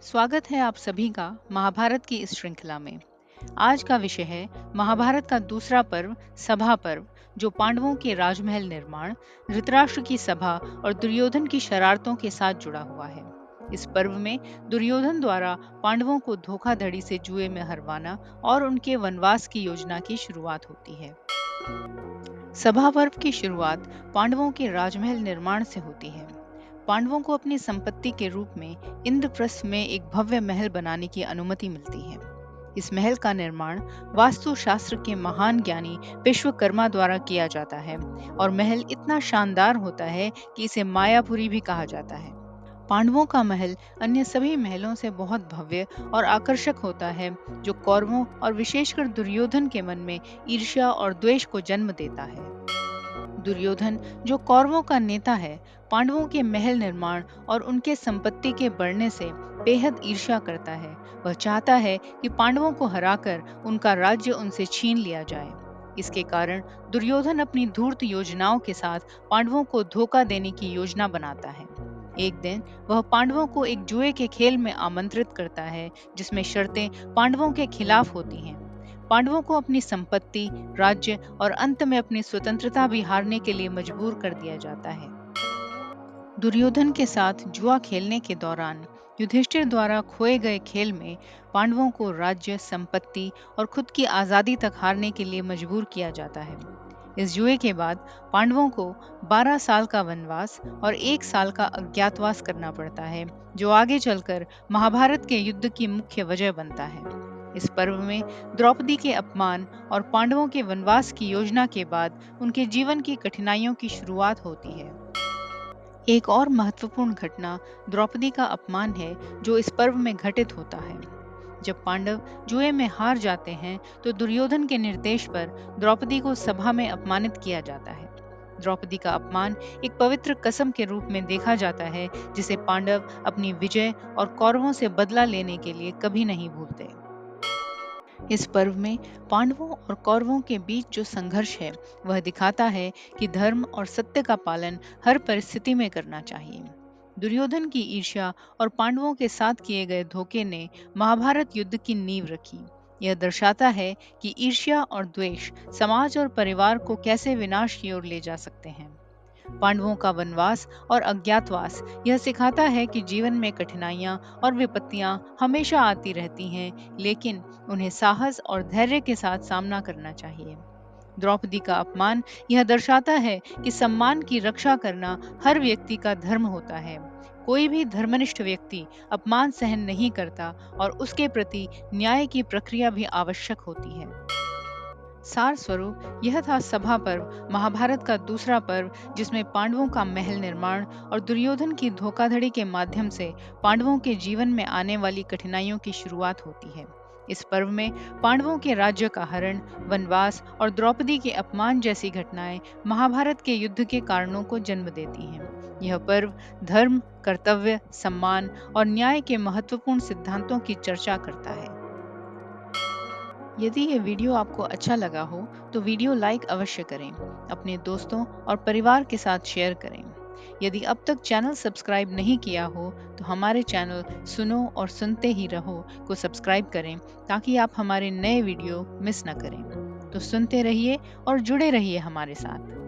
स्वागत है आप सभी का महाभारत की इस श्रृंखला में। आज का विषय है महाभारत का दूसरा पर्व, सभा पर्व, जो पांडवों के राजमहल निर्माण, धृतराष्ट्र की सभा और दुर्योधन की शरारतों के साथ जुड़ा हुआ है। इस पर्व में दुर्योधन द्वारा पांडवों को धोखाधड़ी से जुए में हरवाना और उनके वनवास की योजना की शुरुआत होती है। सभा पर्व की शुरुआत पांडवों के राजमहल निर्माण से होती है। पांडवों को अपनी संपत्ति के रूप में इंद्रप्रस्थ में एक भव्य महल बनाने की अनुमति मिलती है। इस महल का निर्माण वास्तु शास्त्र के महान ज्ञानी विश्वकर्मा द्वारा किया जाता है और महल इतना शानदार होता है कि इसे मायापुरी भी कहा जाता है। पांडवों का महल अन्य सभी महलों से बहुत भव्य और आकर्षक होता है, जो कौरवों और विशेषकर दुर्योधन के मन में ईर्ष्या और द्वेष को जन्म देता है। दुर्योधन, जो कौरवों का नेता है, पांडवों के महल निर्माण और उनके संपत्ति के बढ़ने से बेहद ईर्ष्या करता है। वह चाहता है कि पांडवों को हराकर उनका राज्य उनसे छीन लिया जाए। इसके कारण दुर्योधन अपनी धूर्त योजनाओं के साथ पांडवों को धोखा देने की योजना बनाता है। एक दिन वह पांडवों को एक जुए के खेल में आमंत्रित करता है, जिसमें शर्तें पांडवों के खिलाफ होती हैं। पांडवों को अपनी संपत्ति, राज्य और अंत में अपनी स्वतंत्रता भी हारने के लिए मजबूर कर दिया जाता है। दुर्योधन के साथ जुआ खेलने के दौरान युधिष्ठिर द्वारा खोए गए खेल में पांडवों को राज्य, संपत्ति और खुद की आजादी तक हारने के लिए मजबूर किया जाता है। इस जुए के बाद पांडवों को 12 साल का वनवास और 1 साल का अज्ञातवास करना पड़ता है, जो आगे चलकर महाभारत के युद्ध की मुख्य वजह बनता है। इस पर्व में द्रौपदी के अपमान और पांडवों के वनवास की योजना के बाद उनके जीवन की कठिनाइयों की शुरुआत होती है। एक और महत्वपूर्ण घटना द्रौपदी का अपमान है, जो इस पर्व में घटित होता है। जब पांडव जुए में हार जाते हैं, तो दुर्योधन के निर्देश पर द्रौपदी को सभा में अपमानित किया जाता है। द्रौपदी का अपमान एक पवित्र कसम के रूप में देखा जाता है, जिसे पांडव अपनी विजय और कौरवों से बदला लेने के लिए कभी नहीं भूलते। इस पर्व में पांडवों और कौरवों के बीच जो संघर्ष है, वह दिखाता है कि धर्म और सत्य का पालन हर परिस्थिति में करना चाहिए। दुर्योधन की ईर्ष्या और पांडवों के साथ किए गए धोखे ने महाभारत युद्ध की नींव रखी। यह दर्शाता है कि ईर्ष्या और द्वेष समाज और परिवार को कैसे विनाश की ओर ले जा सकते हैं। पांडवों का वनवास और अज्ञातवास यह सिखाता है कि जीवन में कठिनाइयां और विपत्तियां हमेशा आती रहती हैं, लेकिन उन्हें साहस और धैर्य के साथ सामना करना चाहिए। द्रौपदी का अपमान यह दर्शाता है कि सम्मान की रक्षा करना हर व्यक्ति का धर्म होता है। कोई भी धर्मनिष्ठ व्यक्ति अपमान सहन नहीं करता और उसके प्रति न्याय की प्रक्रिया भी आवश्यक होती है। सार स्वरूप यह था सभा पर्व, महाभारत का दूसरा पर्व, जिसमें पांडवों का महल निर्माण और दुर्योधन की धोखाधड़ी के माध्यम से पांडवों के जीवन में आने वाली कठिनाइयों की शुरुआत होती है। इस पर्व में पांडवों के राज्य का हरण, वनवास और द्रौपदी के अपमान जैसी घटनाएं महाभारत के युद्ध के कारणों को जन्म देती हैं। यह पर्व धर्म, कर्तव्य, सम्मान और न्याय के महत्वपूर्ण सिद्धांतों की चर्चा करता है। यदि ये वीडियो आपको अच्छा लगा हो, तो वीडियो लाइक अवश्य करें, अपने दोस्तों और परिवार के साथ शेयर करें। यदि अब तक चैनल सब्सक्राइब नहीं किया हो, तो हमारे चैनल सुनो और सुनते ही रहो को सब्सक्राइब करें, ताकि आप हमारे नए वीडियो मिस न करें। तो सुनते रहिए और जुड़े रहिए हमारे साथ।